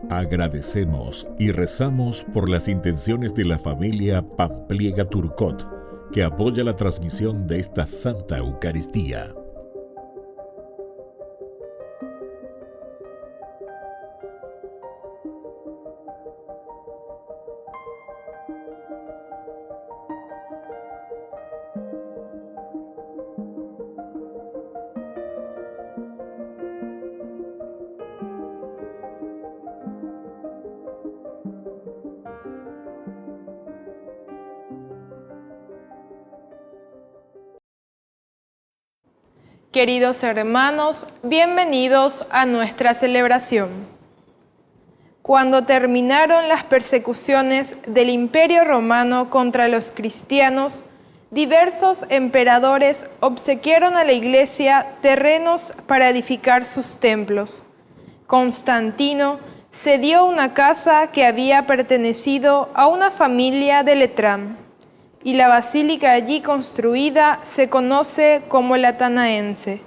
Agradecemos y rezamos por las intenciones de la familia Pampliega Turcot, que apoya la transmisión de esta Santa Eucaristía. Queridos hermanos, bienvenidos a nuestra celebración. Cuando terminaron las persecuciones del Imperio Romano contra los cristianos, diversos emperadores obsequiaron a la Iglesia terrenos para edificar sus templos. Constantino cedió una casa que había pertenecido a una familia de Letrán, y la basílica allí construida se conoce como la Atanaense.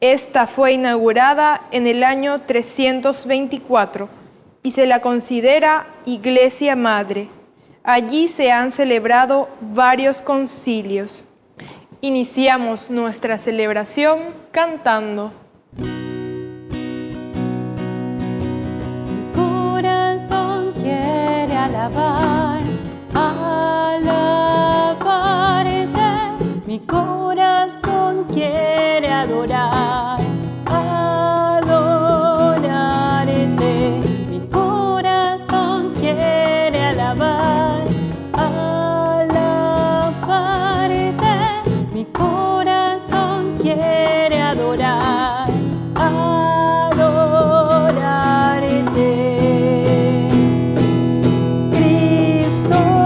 Esta fue inaugurada en el año 324 y se la considera Iglesia Madre. Allí se han celebrado varios concilios. Iniciamos nuestra celebración cantando. Mi corazón quiere alabar, mi corazón quiere adorar, adorarte. Mi corazón quiere alabar, alabarte. Mi corazón quiere adorar, adorarte. Cristo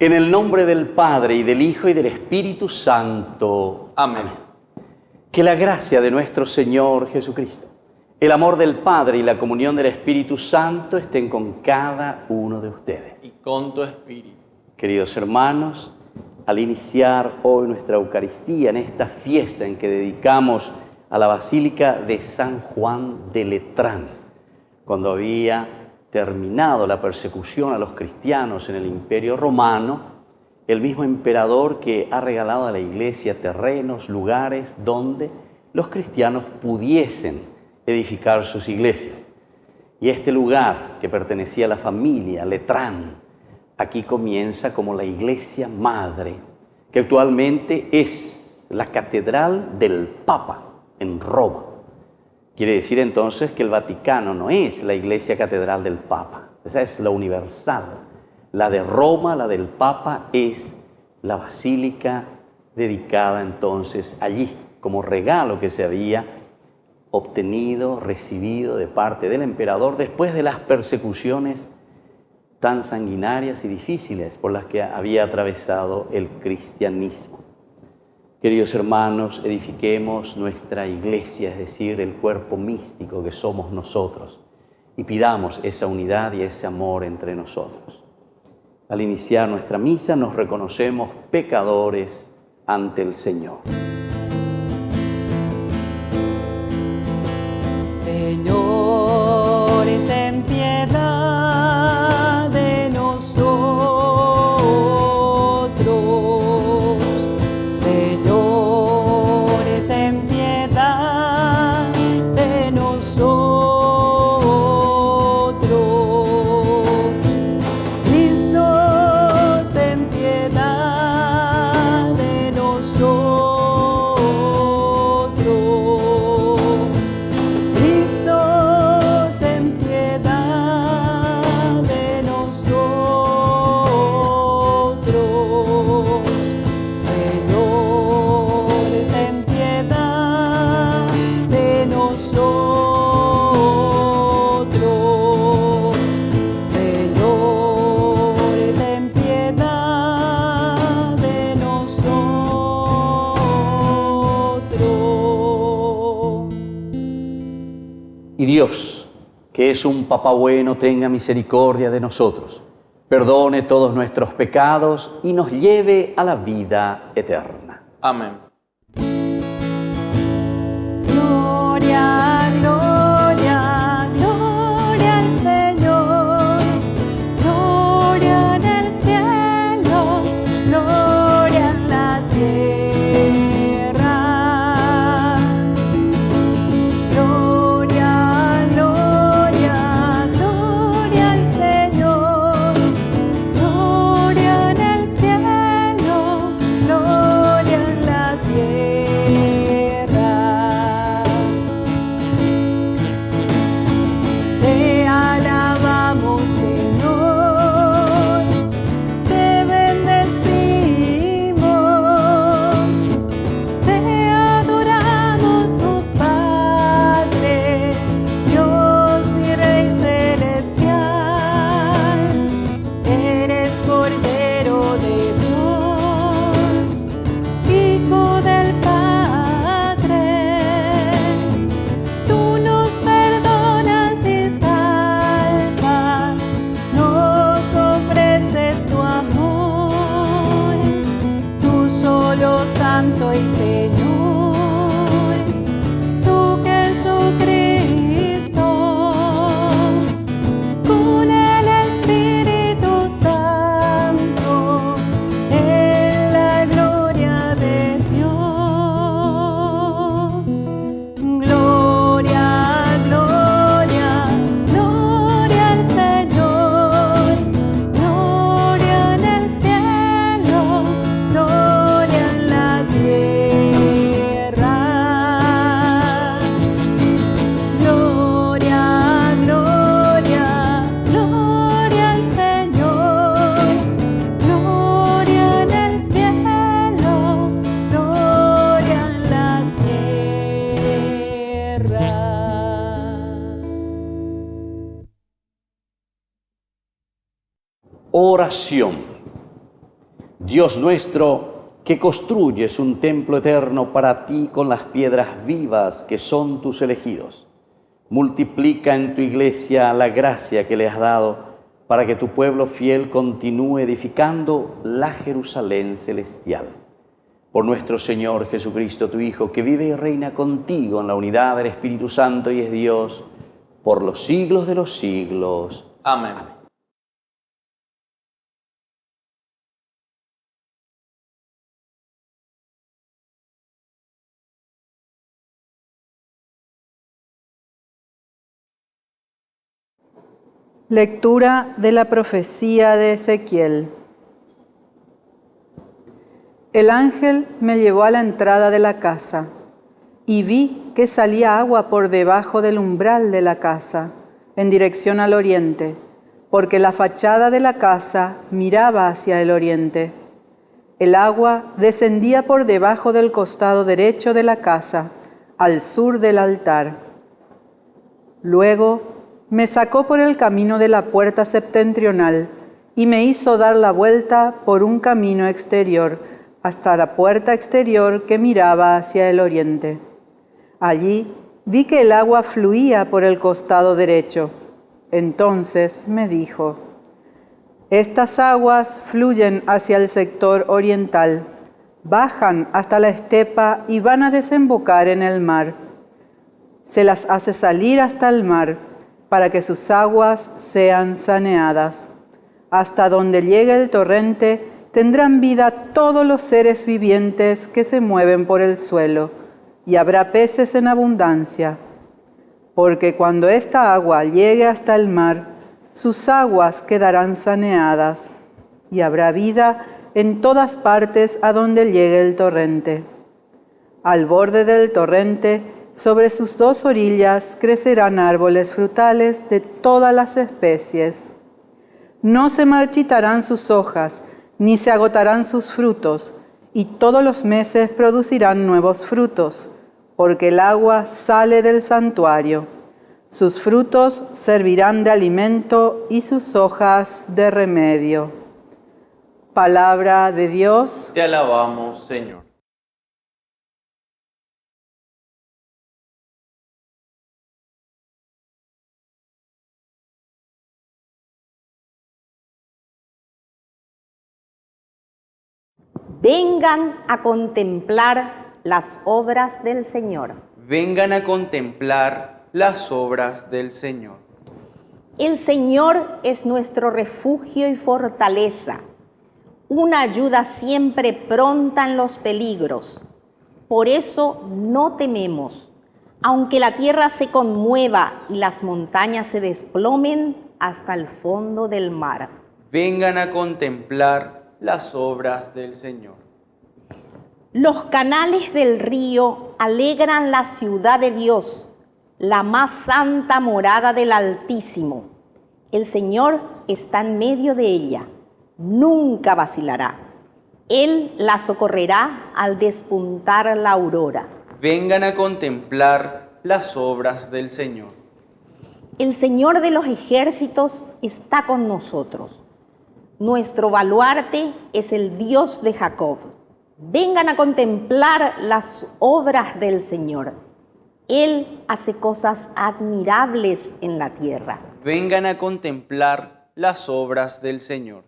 En el nombre del Padre, y del Hijo, y del Espíritu Santo. Amén. Que la gracia de nuestro Señor Jesucristo, el amor del Padre y la comunión del Espíritu Santo estén con cada uno de ustedes. Y con tu espíritu. Queridos hermanos, al iniciar hoy nuestra Eucaristía, en esta fiesta en que dedicamos a la Basílica de San Juan de Letrán, cuando había terminado la persecución a los cristianos en el Imperio Romano, el mismo emperador que ha regalado a la Iglesia terrenos, lugares donde los cristianos pudiesen edificar sus iglesias. Y este lugar, que pertenecía a la familia Letrán, aquí comienza como la Iglesia Madre, que actualmente es la Catedral del Papa en Roma. Quiere decir entonces que el Vaticano no es la Iglesia Catedral del Papa, esa es la universal. La de Roma, la del Papa, es la basílica dedicada entonces allí, como regalo que se había obtenido, recibido de parte del emperador después de las persecuciones tan sanguinarias y difíciles por las que había atravesado el cristianismo. Queridos hermanos, edifiquemos nuestra iglesia, es decir, el cuerpo místico que somos nosotros, y pidamos esa unidad y ese amor entre nosotros. Al iniciar nuestra misa nos reconocemos pecadores ante el Señor. Señor, ten piedad de nosotros. Señor, ten piedad de nosotros. Cristo, ten piedad de nosotros. Cristo, ten piedad de nosotros. Señor, ten piedad de nosotros. Señor, ten piedad de nosotros. Y Dios, que es un Papá bueno, tenga misericordia de nosotros, perdone todos nuestros pecados y nos lleve a la vida eterna. Amén. Gloria, gloria, gloria al Señor. Gloria en el cielo, gloria en la tierra. Gloria, gloria, gloria al Señor. Gloria en el cielo, gloria en la tierra. Te alabamos, Señor, te bendecimos, te adoramos, oh Padre, Dios y Rey celestial. Eres Cordero de Dios, Hijo del Padre. Tú nos perdonas y salvas, nos ofreces tu amor, tú solo Santo y Señor, tú Jesucristo, con el Espíritu Santo, en la gloria de Dios. Gloria, gloria, gloria al Señor. Gloria en el cielo, gloria en la tierra. Gloria, gloria, gloria al Señor. Gloria en el cielo, gloria en la tierra. Oración. Dios nuestro, que construyes un templo eterno para ti con las piedras vivas que son tus elegidos, multiplica en tu iglesia la gracia que le has dado para que tu pueblo fiel continúe edificando la Jerusalén celestial. Por nuestro Señor Jesucristo, tu Hijo, que vive y reina contigo en la unidad del Espíritu Santo y es Dios por los siglos de los siglos. Amén. Lectura de la profecía de Ezequiel. El ángel me llevó a la entrada de la casa y vi que salía agua por debajo del umbral de la casa, en dirección al oriente, porque la fachada de la casa miraba hacia el oriente. El agua descendía por debajo del costado derecho de la casa, al sur del altar. Luego me sacó por el camino de la puerta septentrional y me hizo dar la vuelta por un camino exterior hasta la puerta exterior que miraba hacia el oriente. Allí vi que el agua fluía por el costado derecho. Entonces me dijo: estas aguas fluyen hacia el sector oriental, bajan hasta la estepa y van a desembocar en el mar. Se las hace salir hasta el mar para que sus aguas sean saneadas. Hasta donde llegue el torrente tendrán vida todos los seres vivientes que se mueven por el suelo, y habrá peces en abundancia. Porque cuando esta agua llegue hasta el mar, sus aguas quedarán saneadas, y habrá vida en todas partes a donde llegue el torrente. Al borde del torrente, sobre sus dos orillas, crecerán árboles frutales de todas las especies. No se marchitarán sus hojas, ni se agotarán sus frutos, y todos los meses producirán nuevos frutos, porque el agua sale del santuario. Sus frutos servirán de alimento y sus hojas de remedio. Palabra de Dios. Te alabamos, Señor. Vengan a contemplar las obras del Señor. Vengan a contemplar las obras del Señor. El Señor es nuestro refugio y fortaleza, una ayuda siempre pronta en los peligros. Por eso no tememos, aunque la tierra se conmueva y las montañas se desplomen hasta el fondo del mar. Vengan a contemplar las obras del Señor. Los canales del río alegran la ciudad de Dios, la más santa morada del Altísimo. El Señor está en medio de ella, nunca vacilará. Él la socorrerá al despuntar la aurora. Vengan a contemplar las obras del Señor. El Señor de los ejércitos está con nosotros. Nuestro baluarte es el Dios de Jacob. Vengan a contemplar las obras del Señor. Él hace cosas admirables en la tierra. Vengan a contemplar las obras del Señor.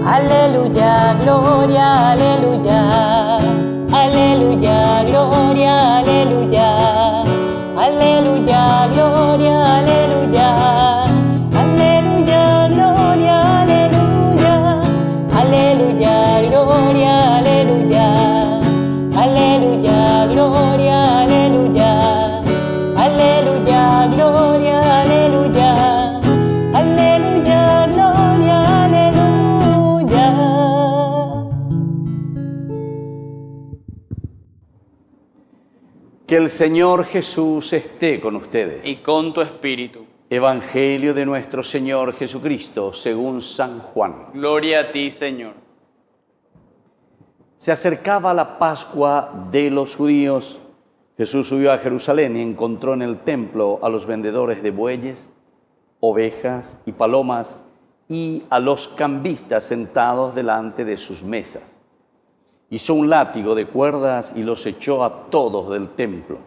Aleluya, gloria, aleluya. Aleluya, gloria, aleluya. Aleluya, gloria, aleluya. Aleluya, gloria, aleluya. Aleluya, gloria, aleluya. Aleluya, gloria, aleluya. Aleluya, gloria, aleluya. Aleluya, gloria, aleluya. Que el Señor Jesús esté con ustedes. Y con tu espíritu. Evangelio de nuestro Señor Jesucristo según San Juan. Gloria a ti, Señor. Se acercaba la Pascua de los judíos. Jesús subió a Jerusalén y encontró en el templo a los vendedores de bueyes, ovejas y palomas y a los cambistas sentados delante de sus mesas. Hizo un látigo de cuerdas y los echó a todos del templo,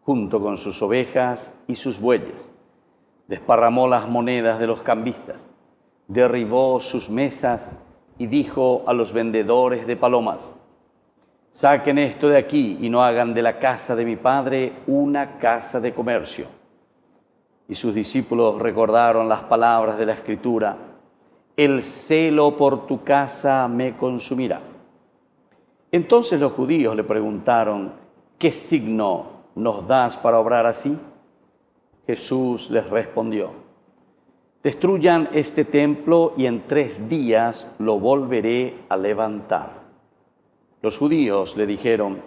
junto con sus ovejas y sus bueyes. Desparramó las monedas de los cambistas, derribó sus mesas y dijo a los vendedores de palomas: saquen esto de aquí y no hagan de la casa de mi Padre una casa de comercio. Y sus discípulos recordaron las palabras de la Escritura: el celo por tu casa me consumirá. Entonces los judíos le preguntaron: ¿qué signo nos das para obrar así? Jesús les respondió: destruyan este templo y en 3 días lo volveré a levantar. Los judíos le dijeron: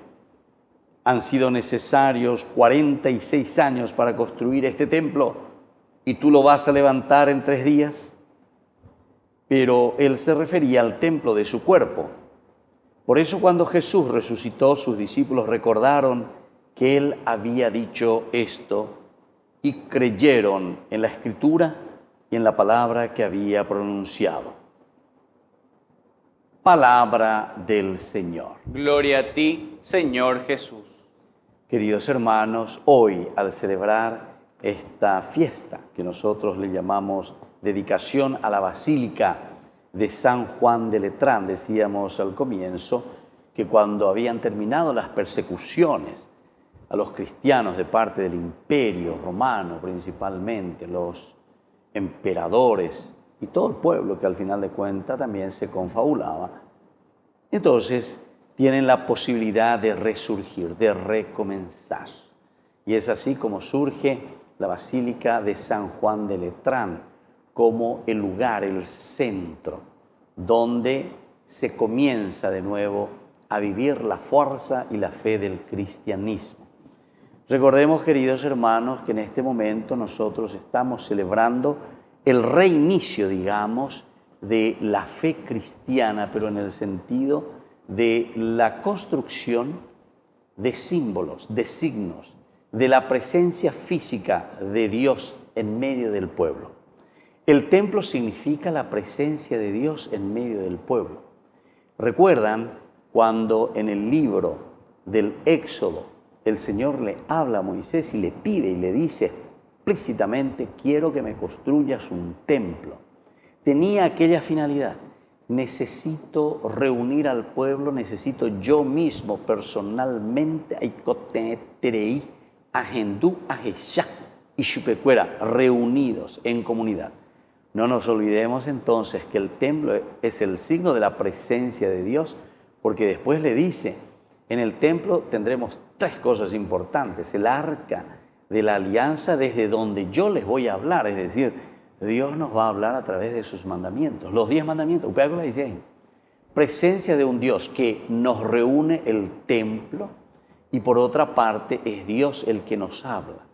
han sido necesarios 46 años para construir este templo y tú lo vas a levantar en 3 días. Pero él se refería al templo de su cuerpo. Por eso cuando Jesús resucitó, sus discípulos recordaron que él había dicho esto y creyeron en la Escritura y en la palabra que había pronunciado. Palabra del Señor. Gloria a ti, Señor Jesús. Queridos hermanos, hoy al celebrar esta fiesta que nosotros le llamamos dedicación a la Basílica de San Juan de Letrán, decíamos al comienzo que cuando habían terminado las persecuciones a los cristianos de parte del Imperio Romano, principalmente los emperadores y todo el pueblo que al final de cuentas también se confabulaba, entonces tienen la posibilidad de resurgir, de recomenzar. Y es así como surge la Basílica de San Juan de Letrán, como el lugar, el centro, donde se comienza de nuevo a vivir la fuerza y la fe del cristianismo. Recordemos, queridos hermanos, que en este momento nosotros estamos celebrando el reinicio, digamos, de la fe cristiana, pero en el sentido de la construcción de símbolos, de signos, de la presencia física de Dios en medio del pueblo. El templo significa la presencia de Dios en medio del pueblo. ¿Recuerdan cuando en el libro del Éxodo el Señor le habla a Moisés y le pide y le dice explícitamente: quiero que me construyas un templo? Tenía aquella finalidad: necesito reunir al pueblo, necesito yo mismo personalmente reunidos en comunidad. No nos olvidemos entonces que el templo es el signo de la presencia de Dios, porque después le dice, en el templo tendremos tres cosas importantes: el arca de la alianza, desde donde yo les voy a hablar, es decir, Dios nos va a hablar a través de sus mandamientos, los 10 mandamientos, presencia de un Dios que nos reúne el templo, y por otra parte es Dios el que nos habla,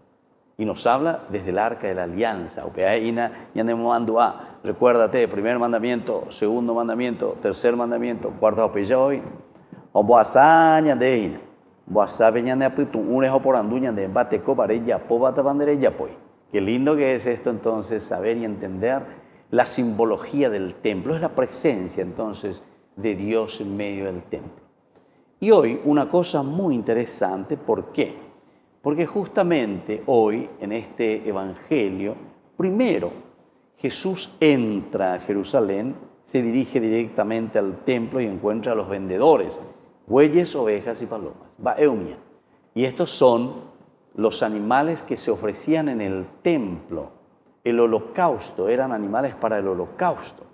y nos habla desde el arca de la alianza. Recuérdate, primer mandamiento, segundo mandamiento, tercer mandamiento, cuarto hoy. Qué lindo que es esto entonces, saber y entender la simbología del templo. Es la presencia entonces de Dios en medio del templo. Y hoy una cosa muy interesante, ¿por qué? Porque justamente hoy en este evangelio, primero Jesús entra a Jerusalén, se dirige directamente al templo y encuentra a los vendedores, bueyes, ovejas y palomas, Baeumia. Y estos son los animales que se ofrecían en el templo. El holocausto, eran animales para el holocausto.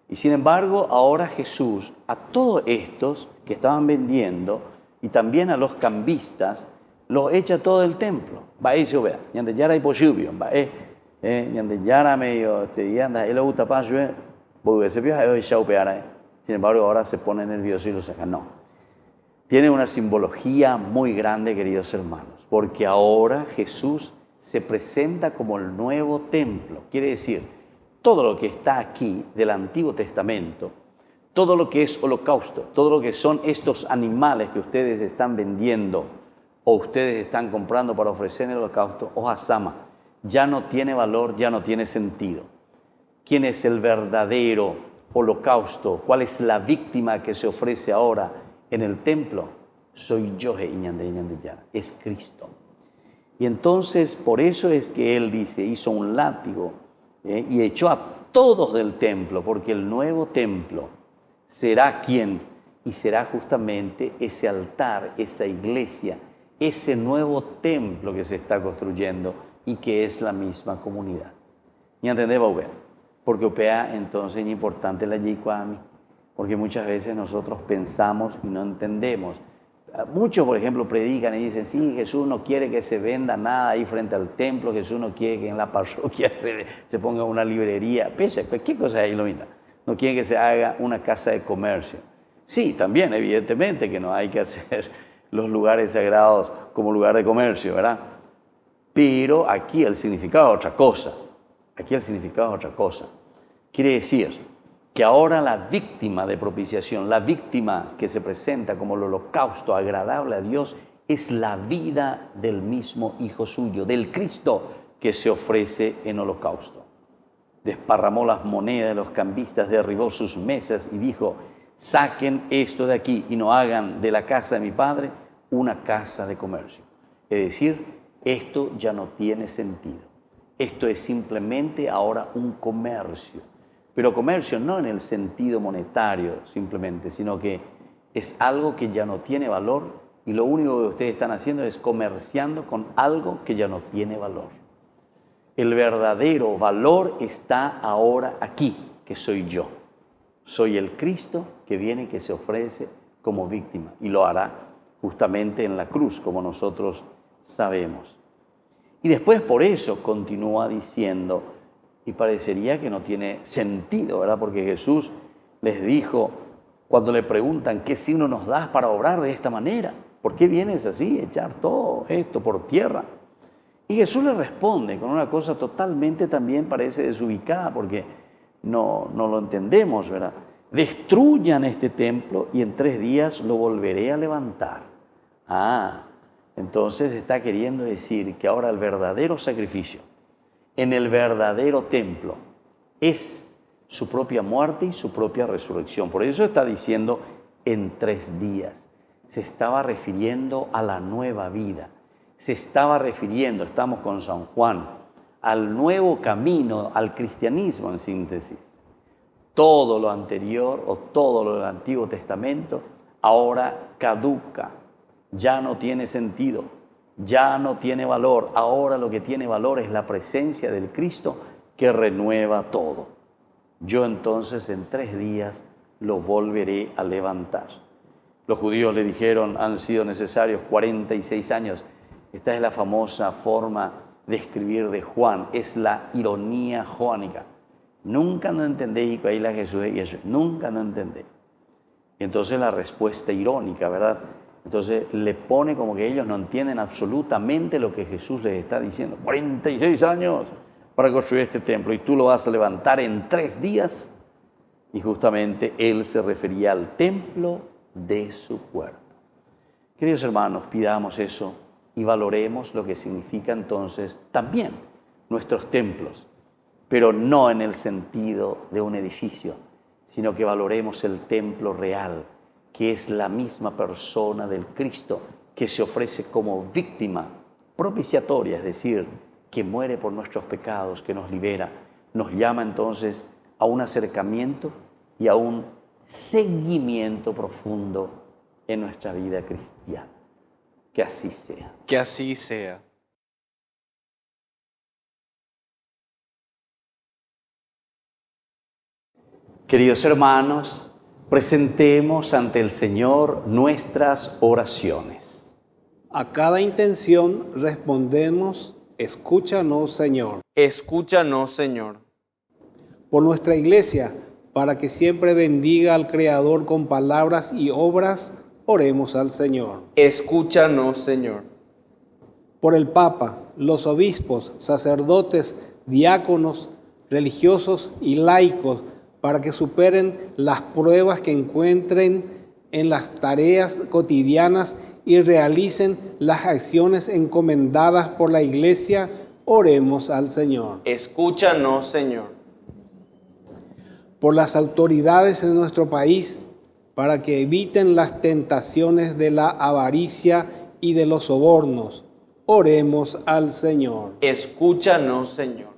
Y sin embargo, ahora Jesús, a todos estos que estaban vendiendo y también a los cambistas, los echa todo del templo. Bae vea, yande yara imposible, bae, yande yara medio, yanda, él gusta para yo, porque se vio ahí sin embargo, ahora se pone nervioso y lo saca. No. Tiene una simbología muy grande, queridos hermanos, porque ahora Jesús se presenta como el nuevo templo. Quiere decir, todo lo que está aquí del Antiguo Testamento, todo lo que es holocausto, todo lo que son estos animales que ustedes están vendiendo o ustedes están comprando para ofrecer en el holocausto, Ojasama, ya no tiene valor, ya no tiene sentido. ¿Quién es el verdadero holocausto? ¿Cuál es la víctima que se ofrece ahora en el templo? Soy yo, es Cristo. Y entonces por eso es que Él dice, hizo un látigo y echó a todos del templo, porque el nuevo templo será ¿quién? Y será justamente ese altar, esa iglesia, ese nuevo templo que se está construyendo y que es la misma comunidad. ¿Y entendemos? Porque entonces es importante la Yikwami, porque muchas veces nosotros pensamos y no entendemos. Muchos, por ejemplo, predican y dicen, sí, Jesús no quiere que se venda nada ahí frente al templo, Jesús no quiere que en la parroquia se ponga una librería. ¿Qué cosa es ahí, lo mismo? No quiere que se haga una casa de comercio. Sí, también, evidentemente, que no hay que hacer los lugares sagrados como lugar de comercio, ¿verdad? Pero aquí el significado es otra cosa. Quiere decir que ahora la víctima de propiciación, la víctima que se presenta como el holocausto agradable a Dios, es la vida del mismo Hijo suyo, del Cristo que se ofrece en holocausto. Desparramó las monedas de los cambistas, derribó sus mesas y dijo, saquen esto de aquí y no hagan de la casa de mi Padre una casa de comercio. Es decir, esto ya no tiene sentido. Esto es simplemente ahora un comercio. Pero comercio no en el sentido monetario simplemente, sino que es algo que ya no tiene valor y lo único que ustedes están haciendo es comerciando con algo que ya no tiene valor. El verdadero valor está ahora aquí, que soy yo. Soy el Cristo que viene y que se ofrece como víctima y lo hará justamente en la cruz, como nosotros sabemos. Y después por eso continúa diciendo, y parecería que no tiene sentido, ¿verdad? Porque Jesús les dijo, cuando le preguntan, ¿qué signo nos das para obrar de esta manera? ¿Por qué vienes así, echar todo esto por tierra? Y Jesús le responde con una cosa totalmente también parece desubicada, porque no lo entendemos, ¿verdad? Destruyan este templo y en 3 días lo volveré a levantar. Entonces está queriendo decir que ahora el verdadero sacrificio en el verdadero templo es su propia muerte y su propia resurrección. Por eso está diciendo en 3 días. Se estaba refiriendo a la nueva vida. Se estaba refiriendo, estamos con San Juan, al nuevo camino, al cristianismo en síntesis. Todo lo anterior o todo lo del Antiguo Testamento ahora caduca, ya no tiene sentido, ya no tiene valor. Ahora lo que tiene valor es la presencia del Cristo que renueva todo. Yo entonces en 3 días lo volveré a levantar. Los judíos le dijeron, han sido necesarios 46 años. Esta es la famosa forma de escribir de Juan, es la ironía joánica. Nunca no entendéis, y ahí la Jesús y eso, nunca no entendéis. Entonces la respuesta irónica, ¿verdad? Entonces le pone como que ellos no entienden absolutamente lo que Jesús les está diciendo. 46 años para construir este templo y tú lo vas a levantar en 3 días. Y justamente él se refería al templo de su cuerpo. Queridos hermanos, pidamos eso y valoremos lo que significa entonces también nuestros templos, pero no en el sentido de un edificio, sino que valoremos el templo real, que es la misma persona del Cristo que se ofrece como víctima propiciatoria, es decir, que muere por nuestros pecados, que nos libera, nos llama entonces a un acercamiento y a un seguimiento profundo en nuestra vida cristiana. Que así sea. Que así sea. Queridos hermanos, presentemos ante el Señor nuestras oraciones. A cada intención respondemos, escúchanos, Señor. Escúchanos, Señor. Por nuestra Iglesia, para que siempre bendiga al Creador con palabras y obras, oremos al Señor. Escúchanos, Señor. Por el Papa, los obispos, sacerdotes, diáconos, religiosos y laicos, para que superen las pruebas que encuentren en las tareas cotidianas y realicen las acciones encomendadas por la Iglesia, oremos al Señor. Escúchanos, Señor. Por las autoridades de nuestro país, para que eviten las tentaciones de la avaricia y de los sobornos, oremos al Señor. Escúchanos, Señor.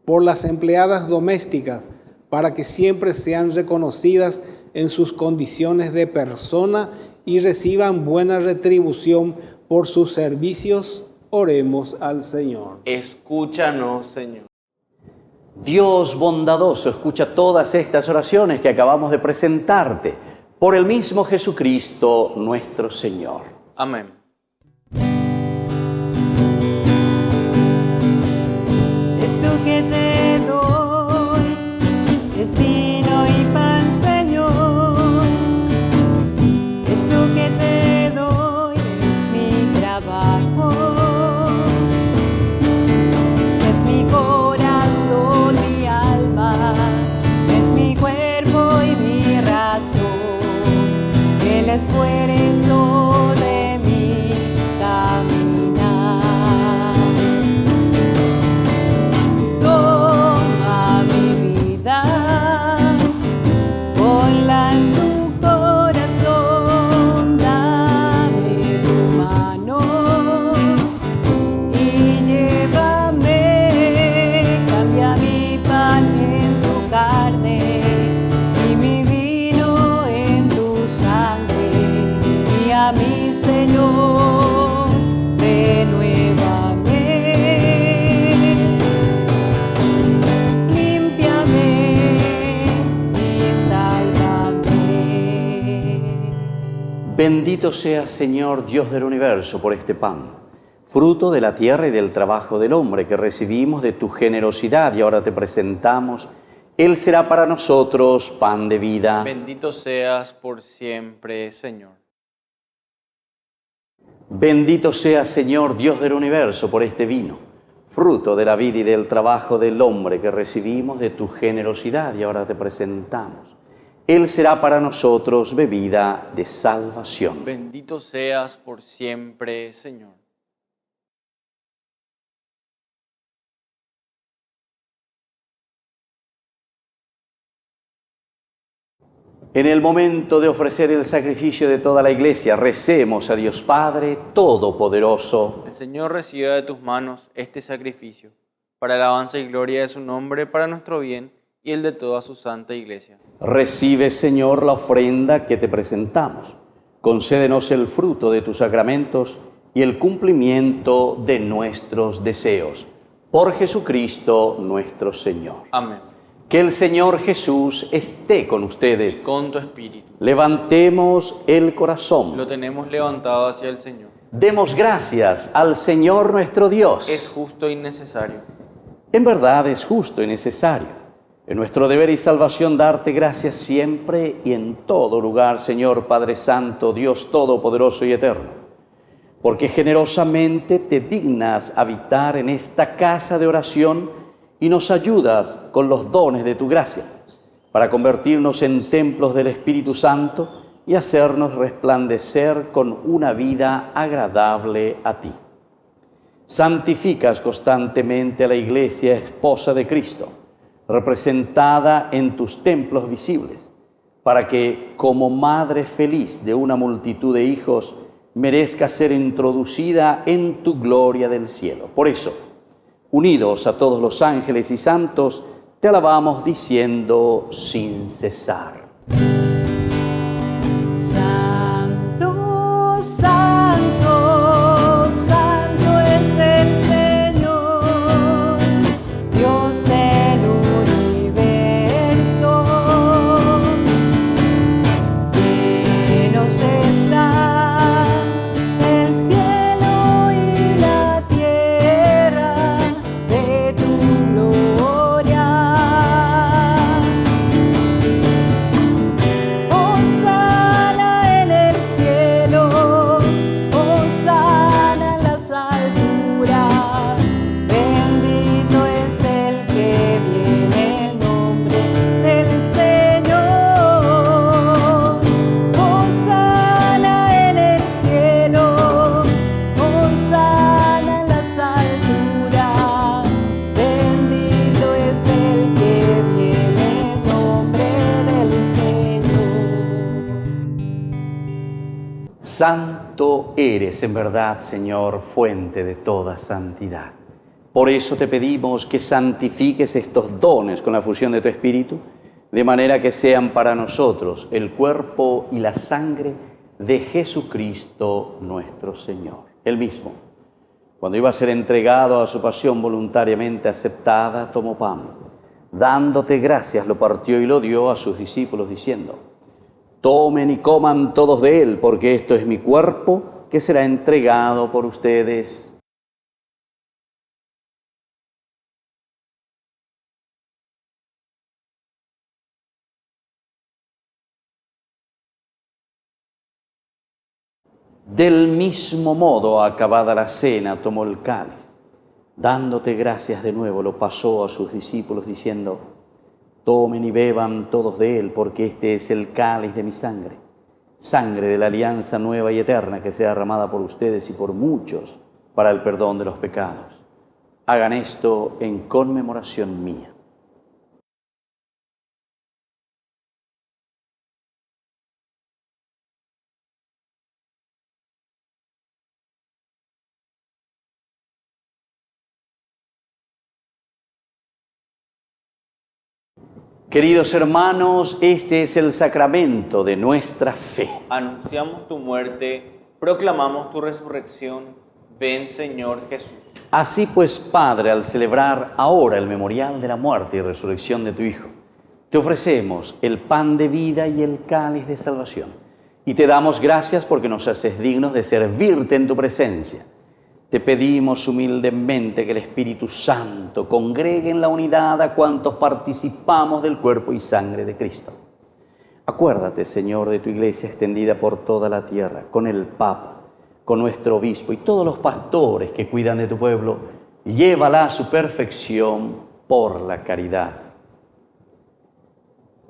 Por las empleadas domésticas, para que siempre sean reconocidas en sus condiciones de persona y reciban buena retribución por sus servicios, oremos al Señor. Escúchanos, Señor. Dios bondadoso, escucha todas estas oraciones que acabamos de presentarte por el mismo Jesucristo nuestro Señor. Amén. Esto que te doy es vino y pan, Señor. Esto que te doy es mi trabajo, es mi corazón, mi alma, es mi cuerpo y mi razón, el esfuerzo de mi caminar. Toma mi vida Señor, renuévame, límpiame y sálvame. Bendito seas, Señor, Dios del universo, por este pan, fruto de la tierra y del trabajo del hombre que recibimos de tu generosidad y ahora te presentamos. Él será para nosotros pan de vida. Bendito seas por siempre, Señor. Bendito seas, Señor, Dios del universo, por este vino, fruto de la vida y del trabajo del hombre que recibimos de tu generosidad y ahora te presentamos. Él será para nosotros bebida de salvación. Bendito seas por siempre, Señor. En el momento de ofrecer el sacrificio de toda la Iglesia, recemos a Dios Padre Todopoderoso. El Señor reciba de tus manos este sacrificio, para alabanza y gloria de su nombre, para nuestro bien y el de toda su santa Iglesia. Recibe, Señor, la ofrenda que te presentamos. Concédenos el fruto de tus sacramentos y el cumplimiento de nuestros deseos. Por Jesucristo nuestro Señor. Amén. Que el Señor Jesús esté con ustedes. Y con tu espíritu. Levantemos el corazón. Lo tenemos levantado hacia el Señor. Demos gracias al Señor nuestro Dios. Es justo y necesario. En verdad es justo y necesario. Es nuestro deber y salvación darte gracias siempre y en todo lugar, Señor Padre Santo, Dios Todopoderoso y Eterno, porque generosamente te dignas habitar en esta casa de oración y nos ayudas con los dones de tu gracia, para convertirnos en templos del Espíritu Santo y hacernos resplandecer con una vida agradable a ti. Santificas constantemente a la Iglesia, esposa de Cristo, representada en tus templos visibles, para que, como madre feliz de una multitud de hijos, merezca ser introducida en tu gloria del cielo. Por eso, unidos a todos los ángeles y santos, te alabamos diciendo sin cesar. Santo, santo, santo es el Señor, Dios del universo. Llenos está el cielo y la tierra de tu gloria. Hosana en el cielo, hosana en las alturas. Bendito es el que viene en nombre del Señor. Hosana en el cielo, hosana en las alturas. Bendito es el que viene en nombre del Señor. Santo eres en verdad, Señor, fuente de toda santidad. Por eso te pedimos que santifiques estos dones con la fusión de tu Espíritu, de manera que sean para nosotros el cuerpo y la sangre de Jesucristo nuestro Señor. Él mismo, cuando iba a ser entregado a su pasión voluntariamente aceptada, tomó pan. Dándote gracias, lo partió y lo dio a sus discípulos, diciendo: tomen y coman todos de él, porque esto es mi cuerpo que será entregado por ustedes. Del mismo modo, acabada la cena, tomó el cáliz. Dándote gracias de nuevo, lo pasó a sus discípulos, diciendo: tomen y beban todos de él, porque este es el cáliz de mi sangre, sangre de la alianza nueva y eterna que sea derramada por ustedes y por muchos para el perdón de los pecados. Hagan esto en conmemoración mía. Queridos hermanos, este es el sacramento de nuestra fe. Anunciamos tu muerte proclamamos tu resurrección. Ven, Señor Jesús. Así pues, Padre, al celebrar ahora el memorial de la muerte y resurrección de tu Hijo, te ofrecemos el pan de vida y el cáliz de salvación. Y te damos gracias porque nos haces dignos de servirte en tu presencia. Te pedimos humildemente que el Espíritu Santo congregue en la unidad a cuantos participamos del cuerpo y sangre de Cristo. Acuérdate, Señor, de tu iglesia extendida por toda la tierra, con el Papa, con nuestro obispo y todos los pastores que cuidan de tu pueblo. Llévala a su perfección por la caridad.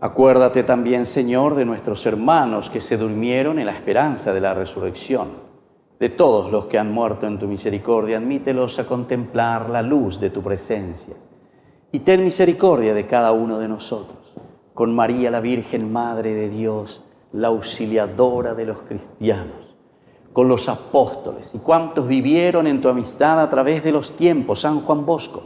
Acuérdate también, Señor, de nuestros hermanos que se durmieron en la esperanza de la resurrección. De todos los que han muerto en tu misericordia, admítelos a contemplar la luz de tu presencia. Y ten misericordia de cada uno de nosotros, con María la Virgen, Madre de Dios, la auxiliadora de los cristianos, con los apóstoles y cuantos vivieron en tu amistad a través de los tiempos, San Juan Bosco.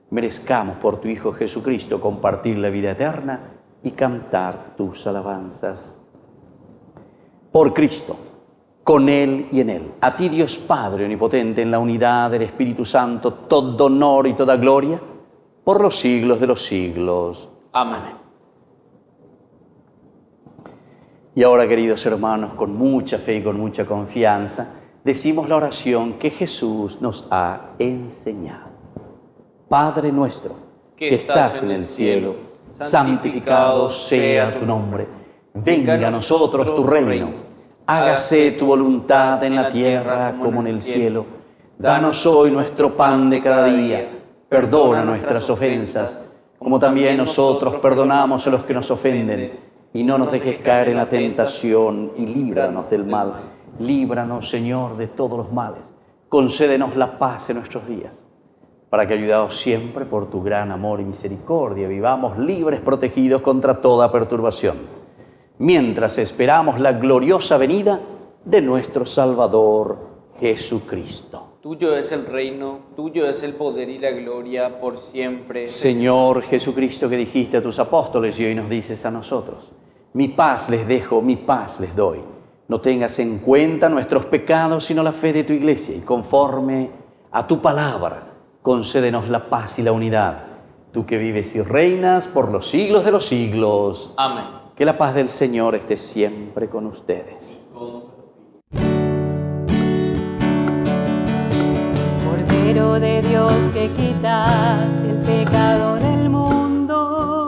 Merezcamos por tu Hijo Jesucristo compartir la vida eterna y cantar tus alabanzas. Por Cristo, con Él y en Él, a ti Dios Padre Omnipotente, en la unidad del Espíritu Santo, todo honor y toda gloria, por los siglos de los siglos. Amén. Y ahora, queridos hermanos, con mucha fe y con mucha confianza, decimos la oración que Jesús nos ha enseñado. Padre nuestro, que estás en el cielo, santificado sea tu nombre. Venga a nosotros tu reino. Hágase tu voluntad en la tierra como en el cielo. Danos hoy nuestro pan de cada día. Perdona nuestras ofensas, como también nosotros perdonamos a los que nos ofenden. Y no nos dejes caer en la tentación y líbranos del mal. Líbranos, Señor, de todos los males. Concédenos la paz en nuestros días, para que, ayudados siempre por tu gran amor y misericordia, vivamos libres, protegidos contra toda perturbación, mientras esperamos la gloriosa venida de nuestro Salvador Jesucristo. Tuyo es el reino, tuyo es el poder y la gloria por siempre. Señor Jesucristo, que dijiste a tus apóstoles y hoy nos dices a nosotros: mi paz les dejo, mi paz les doy. No tengas en cuenta nuestros pecados, sino la fe de tu iglesia, y conforme a tu palabra, concédenos la paz y la unidad. Tú que vives y reinas por los siglos de los siglos. Amén. Que la paz del Señor esté siempre con ustedes. Cordero de Dios, que quitas el pecado del mundo,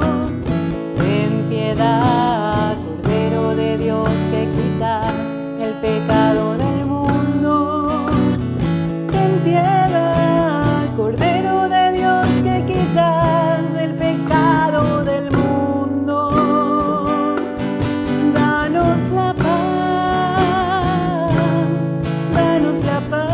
ten piedad. Cordero de Dios, que quitas el pecado del mundo, ten piedad. Cordero de Dios, que quitas el pecado del mundo, danos la paz, danos la paz.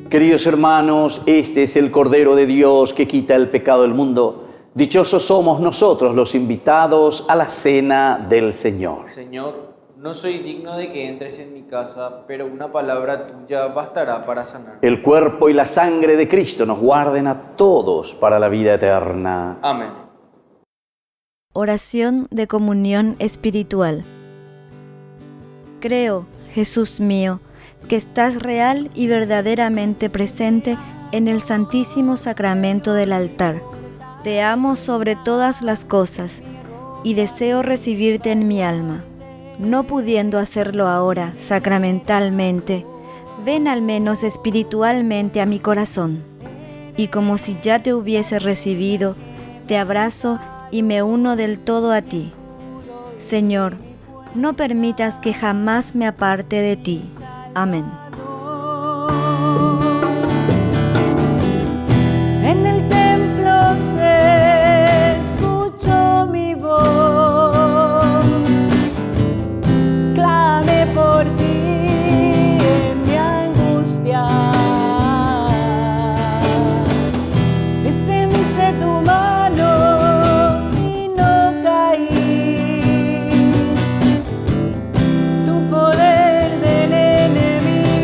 Queridos hermanos, este es el Cordero de Dios que quita el pecado del mundo. Dichosos somos nosotros los invitados a la cena del Señor. Señor, no soy digno de que entres en mi casa, pero una palabra tuya bastará para sanar. El cuerpo y la sangre de Cristo nos guarden a todos para la vida eterna. Amén. Oración de comunión espiritual. Creo, Jesús mío, que estás real y verdaderamente presente en el Santísimo Sacramento del altar. Te amo sobre todas las cosas y deseo recibirte en mi alma. No pudiendo hacerlo ahora sacramentalmente, ven al menos espiritualmente a mi corazón. Y como si ya te hubiese recibido, te abrazo y me uno del todo a ti. Señor, no permitas que jamás me aparte de ti. Amén. En el templo se escuchó mi voz, clamé por ti en mi angustia. Extendiste tu mano y no caí. Tu poder del enemigo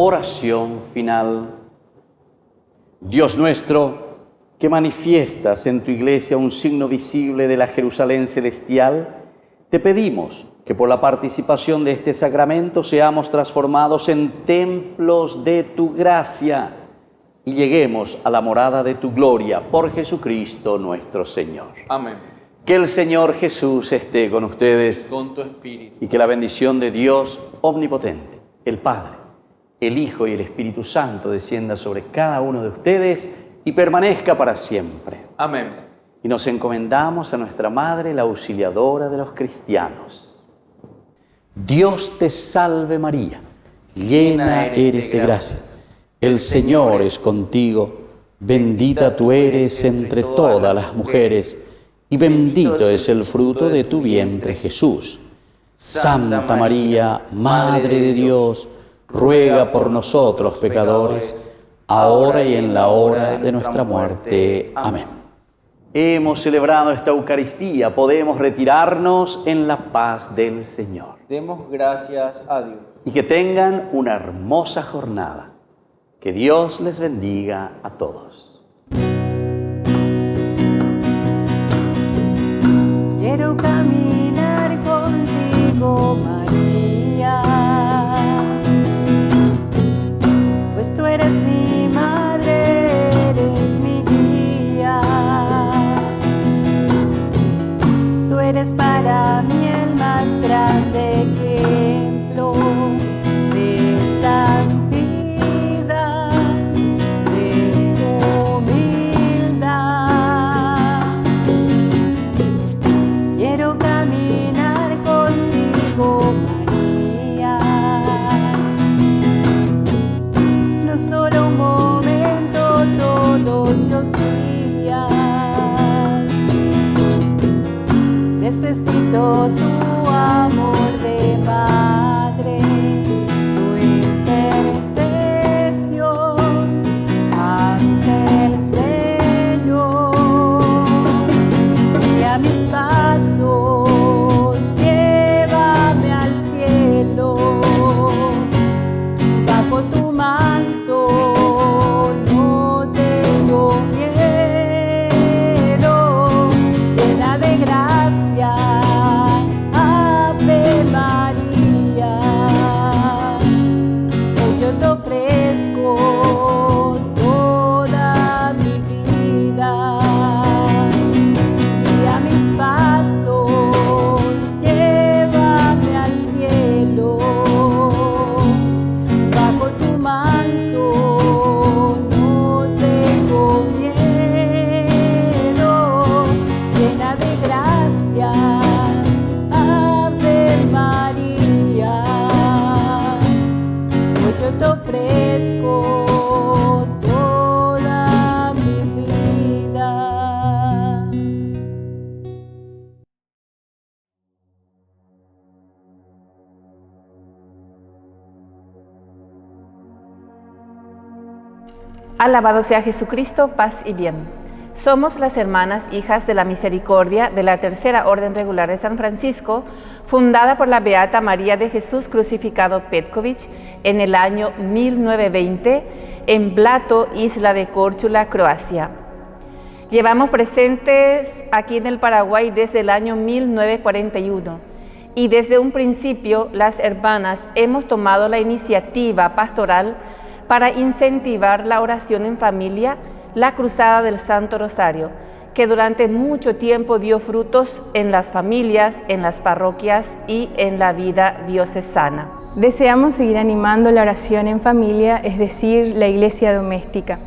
Oración final. Dios nuestro, que manifiestas en tu iglesia un signo visible de la Jerusalén celestial, te pedimos que por la participación de este sacramento seamos transformados en templos de tu gracia y lleguemos a la morada de tu gloria por Jesucristo nuestro Señor. Amén. Que el Señor Jesús esté con ustedes Con tu espíritu. y que la bendición de Dios omnipotente, el Padre, el Hijo y el Espíritu Santo descienda sobre cada uno de ustedes y permanezca para siempre. Amén. Y nos encomendamos a nuestra Madre, la auxiliadora de los cristianos. Dios te salve María, llena eres de gracia. El Señor es contigo, bendita tú eres entre todas las mujeres, y bendito es el fruto de tu vientre Jesús. Santa María, Madre de Dios, ruega por nosotros pecadores, ahora y en la hora de nuestra muerte. Amén. Hemos celebrado esta Eucaristía, podemos retirarnos en la paz del Señor. Demos gracias a Dios. Y que tengan una hermosa jornada. Que Dios les bendiga a todos. Quiero caminar contigo, María, pues tú eres mi madre, eres mi guía. Tú eres para mí el más grande ejemplo de santidad, de humildad. Quiero caminar contigo, María, no solo un momento, todos los días. Necesito tu amor de madre, tu intercesión ante el Señor. Y a mis pasos llévame al cielo, bajo tu manto no tengo miedo, llena de gracia, Ave María. Hoy yo te ofrezco toda mi vida, y a mis pasos llévame al cielo, bajo tu manto no tengo miedo, llena de gracia, Ave María. Hoy yo te ofrezco toda mi vida. Alabado sea Jesucristo, paz y bien. Somos las hermanas hijas de la misericordia de la Tercera Orden Regular de San Francisco, fundada por la Beata María de Jesús Crucificado Petković en el año 1920 en Blato, isla de Córčula, Croacia. Llevamos presentes aquí en el Paraguay desde el año 1941 y desde un principio las hermanas hemos tomado la iniciativa pastoral para incentivar la oración en familia, la Cruzada del Santo Rosario, que durante mucho tiempo dio frutos en las familias, en las parroquias y en la vida diocesana. Deseamos seguir animando la oración en familia, es decir, la iglesia doméstica.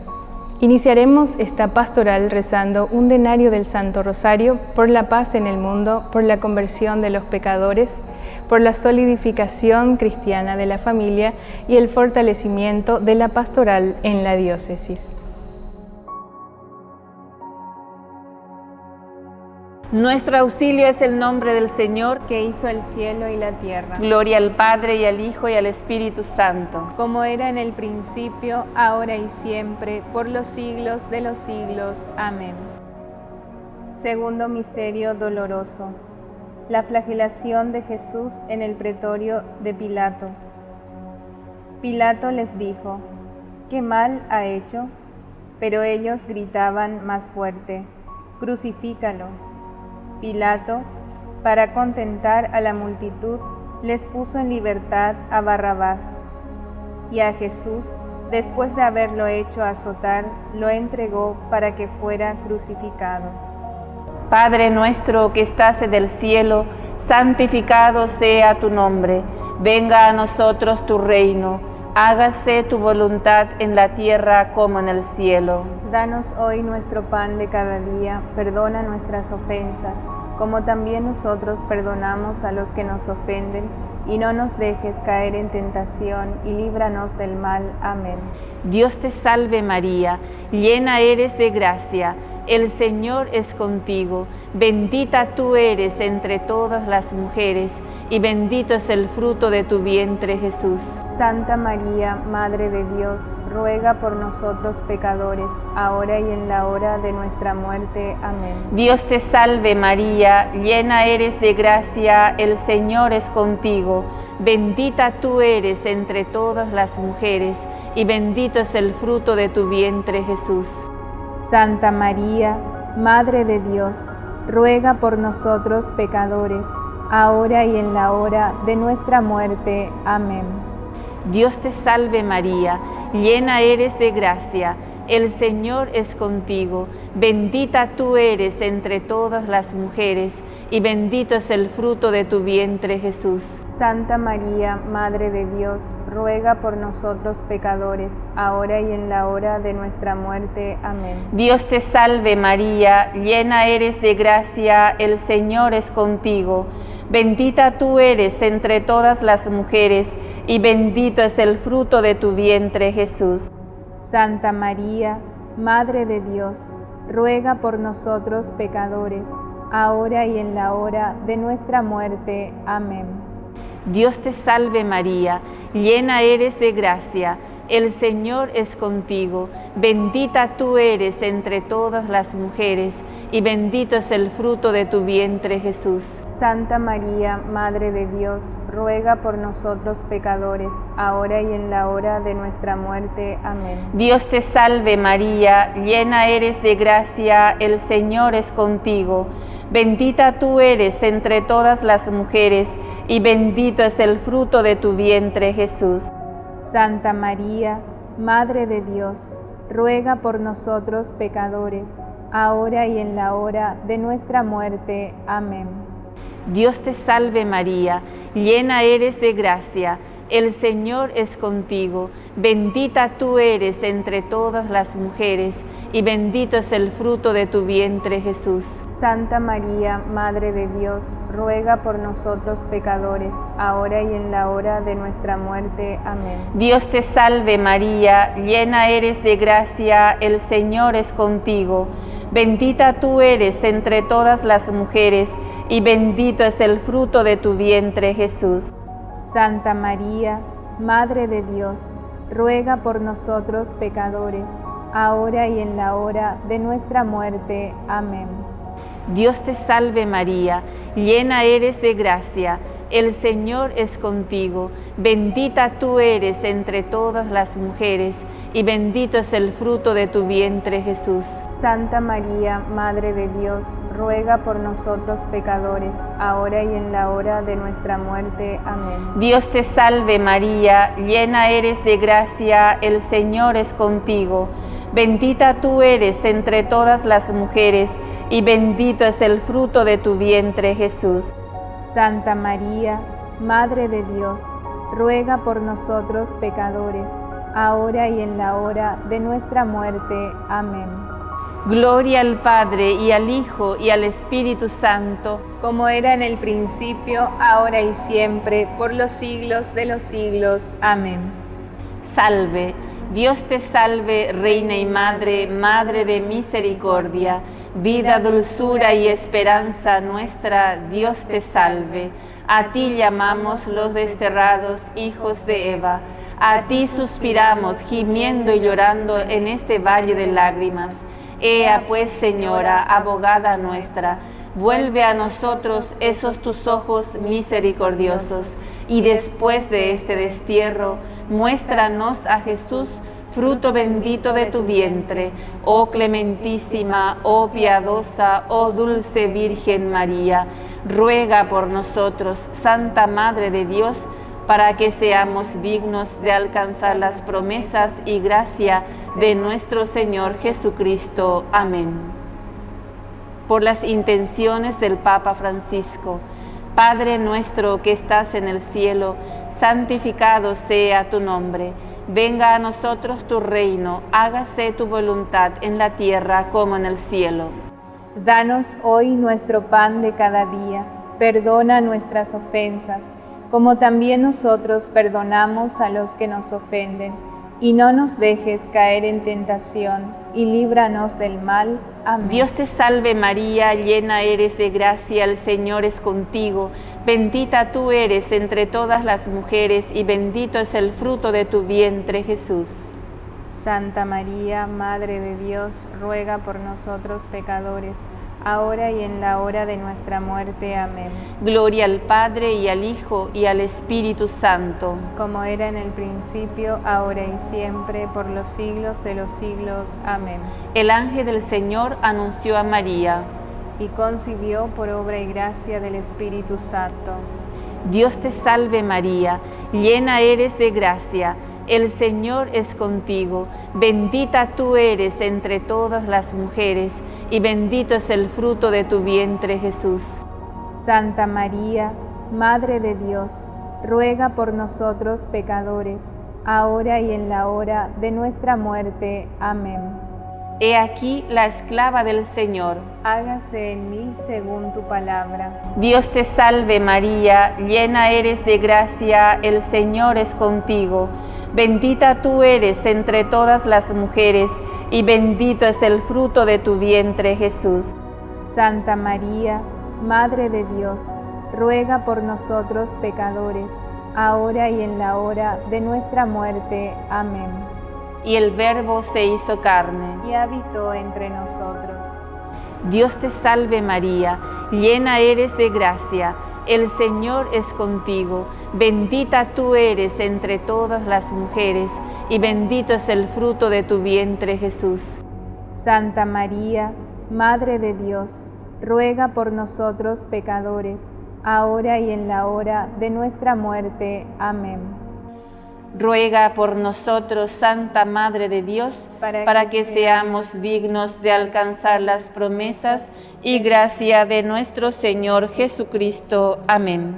Iniciaremos esta pastoral rezando un denario del Santo Rosario por la paz en el mundo, por la conversión de los pecadores, por la solidificación cristiana de la familia y el fortalecimiento de la pastoral en la diócesis. Nuestro auxilio es el nombre del Señor, que hizo el cielo y la tierra. Gloria al Padre y al Hijo y al Espíritu Santo. Como era en el principio, ahora y siempre, por los siglos de los siglos. Amén. Segundo misterio doloroso. La flagelación de Jesús en el pretorio de Pilato. Pilato les dijo: ¿Qué mal ha hecho? Pero ellos gritaban más fuerte: ¡Crucifícalo! Pilato, para contentar a la multitud, les puso en libertad a Barrabás, y a Jesús, después de haberlo hecho azotar, lo entregó para que fuera crucificado. Padre nuestro que estás en el cielo, santificado sea tu nombre. Venga a nosotros tu reino. Hágase tu voluntad en la tierra como en el cielo. Danos hoy nuestro pan de cada día. Perdona nuestras ofensas, como también nosotros perdonamos a los que nos ofenden. Y no nos dejes caer en tentación, y líbranos del mal. Amén. Dios te salve María, llena eres de gracia. El Señor es contigo, bendita tú eres entre todas las mujeres, y bendito es el fruto de tu vientre, Jesús. Santa María, Madre de Dios, ruega por nosotros pecadores, ahora y en la hora de nuestra muerte. Amén. Dios te salve María, llena eres de gracia, el Señor es contigo, bendita tú eres entre todas las mujeres, y bendito es el fruto de tu vientre, Jesús. Santa María, Madre de Dios, ruega por nosotros pecadores, ahora y en la hora de nuestra muerte. Amén. Dios te salve María, llena eres de gracia, el Señor es contigo, bendita tú eres entre todas las mujeres, y bendito es el fruto de tu vientre, Jesús. Santa María, Madre de Dios, ruega por nosotros pecadores, ahora y en la hora de nuestra muerte. Amén. Dios te salve María, llena eres de gracia, el Señor es contigo, bendita tú eres entre todas las mujeres, y bendito es el fruto de tu vientre, Jesús. Santa María, Madre de Dios, ruega por nosotros pecadores, ahora y en la hora de nuestra muerte. Amén. Dios te salve María, llena eres de gracia, el Señor es contigo, bendita tú eres entre todas las mujeres, y bendito es el fruto de tu vientre, Jesús. Santa María, Madre de Dios, ruega por nosotros pecadores, ahora y en la hora de nuestra muerte. Amén. Dios te salve María, llena eres de gracia, el Señor es contigo, bendita tú eres entre todas las mujeres, y bendito es el fruto de tu vientre, Jesús. Santa María, Madre de Dios, ruega por nosotros pecadores, ahora y en la hora de nuestra muerte. Amén. Dios te salve María, llena eres de gracia, el Señor es contigo, bendita tú eres entre todas las mujeres, y bendito es el fruto de tu vientre, Jesús. Santa María, Madre de Dios, ruega por nosotros pecadores, ahora y en la hora de nuestra muerte. Amén. Dios te salve María, llena eres de gracia, el Señor es contigo, bendita tú eres entre todas las mujeres, y bendito es el fruto de tu vientre, Jesús. Santa María, Madre de Dios, ruega por nosotros pecadores, ahora y en la hora de nuestra muerte. Amén. Dios te salve María, llena eres de gracia, el Señor es contigo, bendita tú eres entre todas las mujeres, y bendito es el fruto de tu vientre, Jesús. Santa María, Madre de Dios, ruega por nosotros pecadores, ahora y en la hora de nuestra muerte. Amén. Dios te salve María, llena eres de gracia, el Señor es contigo, bendita tú eres entre todas las mujeres, y bendito es el fruto de tu vientre, Jesús. Santa María, Madre de Dios, ruega por nosotros pecadores, ahora y en la hora de nuestra muerte. Amén. Gloria al Padre, y al Hijo, y al Espíritu Santo, como era en el principio, ahora y siempre, por los siglos de los siglos. Amén. Salve, Dios te salve, Reina y Madre, Madre de misericordia, vida, dulzura y esperanza nuestra, Dios te salve. A ti llamamos los desterrados hijos de Eva, a ti suspiramos, gimiendo y llorando en este valle de lágrimas. Ea pues, Señora, abogada nuestra, vuelve a nosotros esos tus ojos misericordiosos, y después de este destierro, muéstranos a Jesús, fruto bendito de tu vientre, oh clementísima, oh piadosa, oh dulce Virgen María. Ruega por nosotros, Santa Madre de Dios, para que seamos dignos de alcanzar las promesas y gracia de nuestro Señor Jesucristo. Amén. Por las intenciones del Papa Francisco, Padre nuestro que estás en el cielo, santificado sea tu nombre. Venga a nosotros tu reino, hágase tu voluntad en la tierra como en el cielo. Danos hoy nuestro pan de cada día, perdona nuestras ofensas, como también nosotros perdonamos a los que nos ofenden. Y no nos dejes caer en tentación, y líbranos del mal. Amén. Dios te salve María, llena eres de gracia, el Señor es contigo. Bendita tú eres entre todas las mujeres, y bendito es el fruto de tu vientre, Jesús. Santa María, Madre de Dios, ruega por nosotros pecadores, ahora y en la hora de nuestra muerte. Amén. Gloria al Padre, y al Hijo, y al Espíritu Santo. Como era en el principio, ahora y siempre, por los siglos de los siglos. Amén. El ángel del Señor anunció a María, y concibió por obra y gracia del Espíritu Santo. Dios te salve María, llena eres de gracia, el Señor es contigo, bendita tú eres entre todas las mujeres, y bendito es el fruto de tu vientre, Jesús. Santa María, Madre de Dios, ruega por nosotros pecadores, ahora y en la hora de nuestra muerte. Amén. He aquí la esclava del Señor. Hágase en mí según tu palabra. Dios te salve María, llena eres de gracia, el Señor es contigo. Bendita tú eres entre todas las mujeres, y bendito es el fruto de tu vientre, Jesús. Santa María, Madre de Dios, ruega por nosotros pecadores, ahora y en la hora de nuestra muerte. Amén. Y el Verbo se hizo carne, y habitó entre nosotros. Dios te salve María, llena eres de gracia, el Señor es contigo, bendita tú eres entre todas las mujeres, y bendito es el fruto de tu vientre, Jesús. Santa María, Madre de Dios, ruega por nosotros pecadores, ahora y en la hora de nuestra muerte. Amén. Ruega por nosotros, Santa Madre de Dios, para que seamos dignos de alcanzar las promesas y gracia de nuestro Señor Jesucristo. Amén.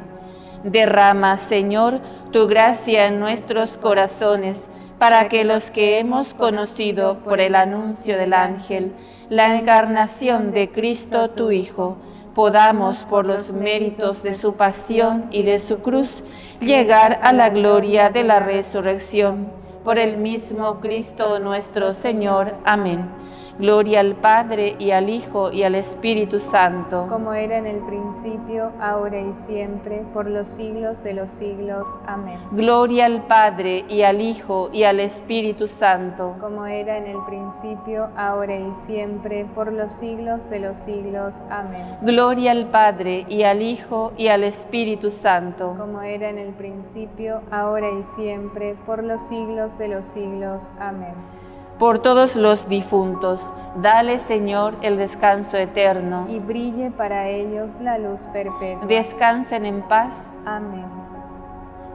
Derrama, Señor, tu gracia en nuestros corazones, para que los que hemos conocido por el anuncio del ángel la encarnación de Cristo tu Hijo, podamos, por los méritos de su pasión y de su cruz, llegar a la gloria de la resurrección. Por el mismo Cristo nuestro Señor. Amén. Gloria al Padre, y al Hijo, y al Espíritu Santo. Como era en el principio, ahora y siempre, por los siglos de los siglos. Amén. Gloria al Padre, y al Hijo, y al Espíritu Santo. Como era en el principio, ahora y siempre, por los siglos de los siglos. Amén. Gloria al Padre, y al Hijo, y al Espíritu Santo. Como era en el principio, ahora y siempre, por los siglos de los siglos. Amén. Por todos los difuntos, dale, Señor, el descanso eterno. Y brille para ellos la luz perpetua. Descansen en paz. Amén.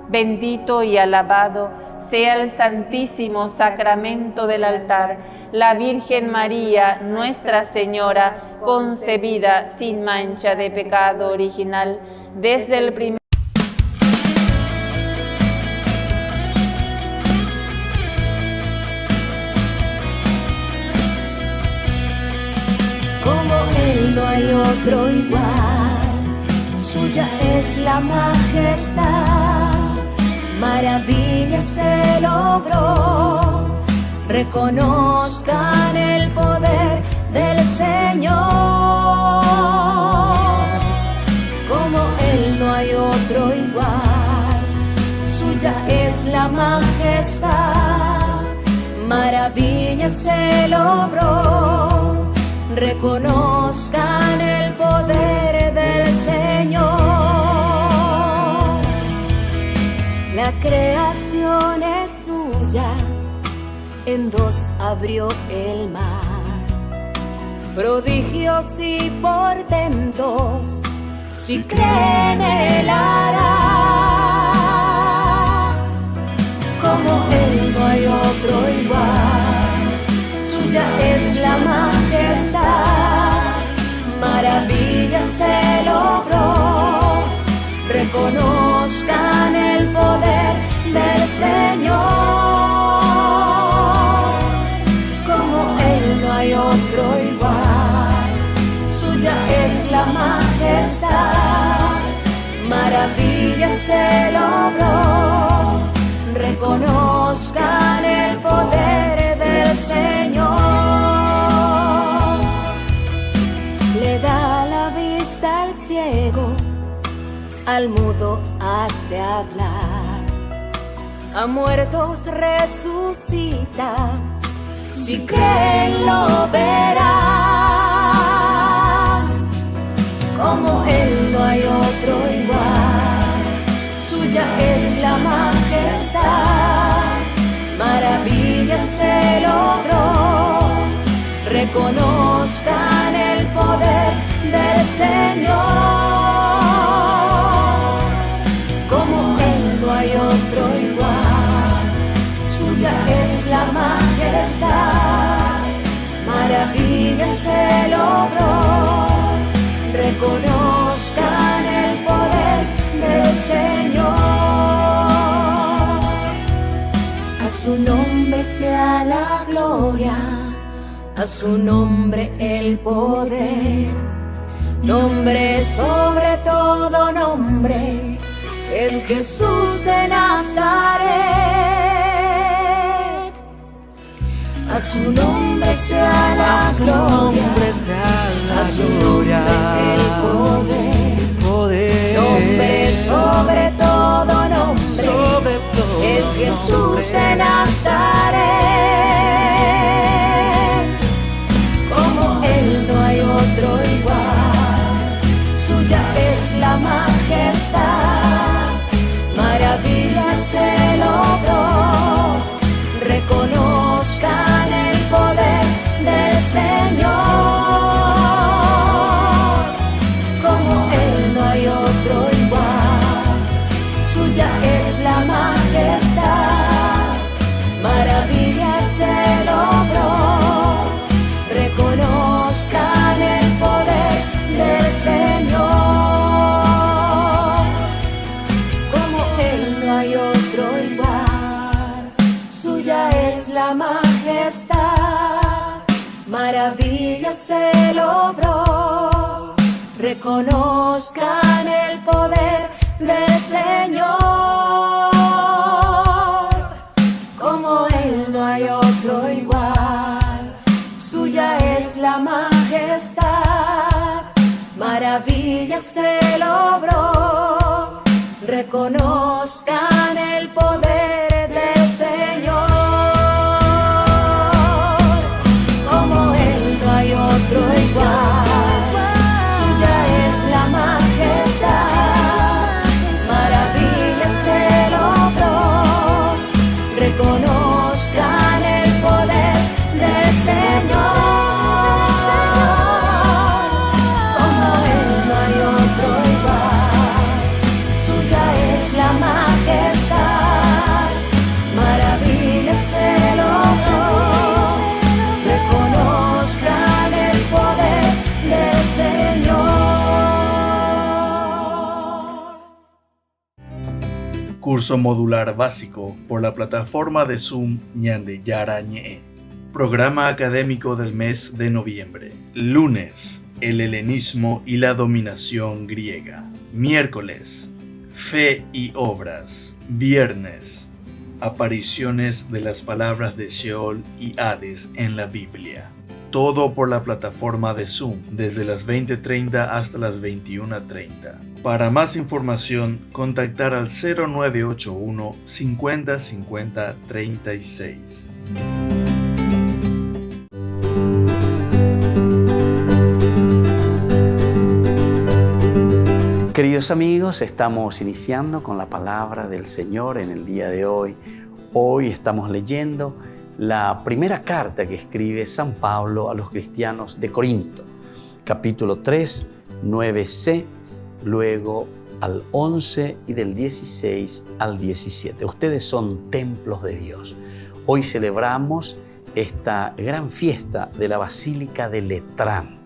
Bendito y alabado sea el santísimo sacramento del altar, la Virgen María, Nuestra Señora, concebida sin mancha de pecado original, desde el primer No hay otro igual, suya es la majestad, maravillas se logró, reconozcan el poder del Señor. Como Él no hay otro igual, suya es la majestad, maravillas se logró, reconozcan el poder del Señor. suya, en dos abrió el mar. Prodigios y portentos, si creen Él hará. Como Él no hay otro igual, suya es la majestad, maravillas se logró. Reconozcan el poder del Señor. Como Él no hay otro igual, suya es la majestad, maravillas se logró. Reconozcan el poder del Señor. Le da la vista al ciego, al mudo hace hablar, a muertos resucita, si creen lo verán. Como Él no hay otro igual, suya es la majestad, maravillas se logró. Reconozcan el poder del Señor. Como Él no hay otro igual, suya es la majestad, maravillas se logró. Reconozcan el poder del Señor. A su nombre sea la gloria, a su nombre el poder. Nombre sobre todo nombre, es Jesús de Nazaret. A su nombre sea la gloria, a su nombre el poder. Nombre sobre todo nombre, es Jesús de Nazaret. Como Él no hay otro igual, suya es la majestad, maravillas se logró. Reconozcan el poder del Señor. Como Él no hay otro igual, suya es la majestad, maravillas se logró. Reconozcan el poder del Señor. Como Él no hay otro igual, suya es la majestad, maravillas se logró. Reconozcan el poder del Señor. Como Él no hay otro igual, suya es la majestad, maravillas se logró. Reconozcan el poder del Señor. Como Él no hay otro igual, suya es la majestad, maravillas se logró. Reconozcan el poder del Señor. Como Él no hay otro igual, suya es la majestad, maravillas se logró. Reconozcan el poder del Señor. Curso modular básico por la plataforma de Zoom Ñande Yarañe. Programa académico del mes de noviembre. Lunes, el helenismo y la dominación griega. Miércoles, fe y obras. Viernes, apariciones de las palabras de Sheol y Hades en la Biblia. Todo por la plataforma de Zoom desde las 20:30 hasta las 21:30. Para más información, contactar al 0981 50 50 36. Queridos amigos, estamos iniciando con la palabra del Señor en el día de hoy, Hoy estamos leyendo la primera carta que escribe San Pablo a los cristianos de Corinto, capítulo 3, 9c, luego al 11 y del 16 al 17. Ustedes son templos de Dios. Hoy celebramos esta gran fiesta de la Basílica de Letrán.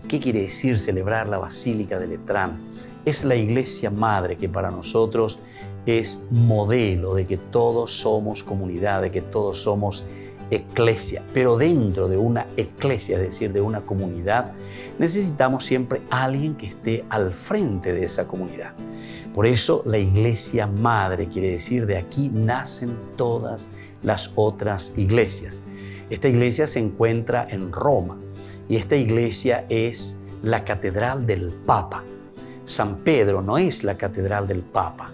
¿Qué quiere decir celebrar la Basílica de Letrán? Es la iglesia madre que para nosotros es modelo de que todos somos comunidad, de que todos somos eclesia. Pero dentro de una eclesia, es decir, de una comunidad, necesitamos siempre alguien que esté al frente de esa comunidad. Por eso la iglesia madre quiere decir de aquí nacen todas las otras iglesias. Esta iglesia se encuentra en Roma y esta iglesia es la catedral del Papa. San Pedro no es la catedral del Papa.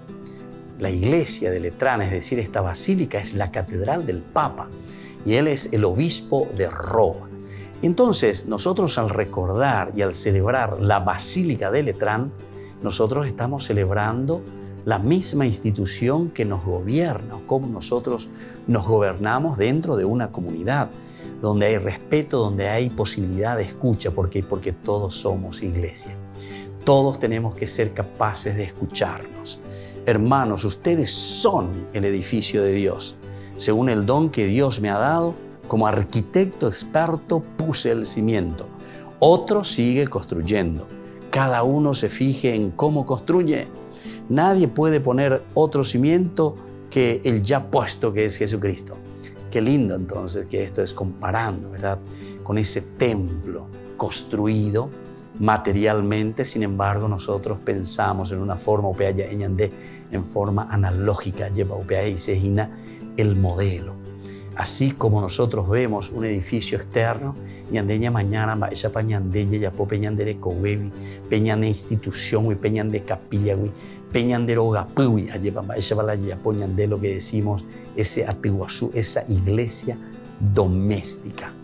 La iglesia de Letrán, es decir, esta basílica es la catedral del Papa y él es el obispo de Roma. Entonces, nosotros al recordar y al celebrar la Basílica de Letrán, nosotros estamos celebrando la misma institución que nos gobierna, cómo nosotros nos gobernamos dentro de una comunidad, donde hay respeto, donde hay posibilidad de escucha, porque todos somos iglesia. Todos tenemos que ser capaces de escucharnos. Hermanos, ustedes son el edificio de Dios. Según el don que Dios me ha dado, como arquitecto experto puse el cimiento. Otro sigue construyendo. Cada uno se fije en cómo construye. Nadie puede poner otro cimiento que el ya puesto, que es Jesucristo. Qué lindo entonces que esto es comparando, ¿verdad?, con ese templo construido materialmente. Sin embargo, nosotros pensamos en una forma en forma analógica, lleva el modelo. Así como nosotros vemos un edificio externo, ñandeña mañana esa pañandella ya po peñandere cowebi, peñande institución y peñande capilla, peñande rogapuy, lleva esa balaya poñande lo que decimos ese atiguazú, esa iglesia doméstica.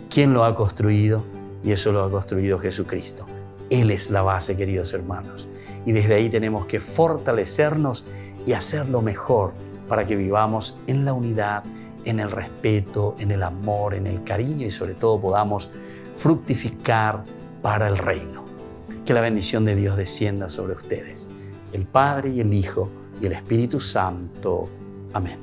¿Quién lo ha construido? Y eso lo ha construido Jesucristo. Él es la base, queridos hermanos. Y desde ahí tenemos que fortalecernos y hacerlo mejor para que vivamos en la unidad, en el respeto, en el amor, en el cariño y sobre todo podamos fructificar para el reino. Que la bendición de Dios descienda sobre ustedes, el Padre y el Hijo y el Espíritu Santo. Amén.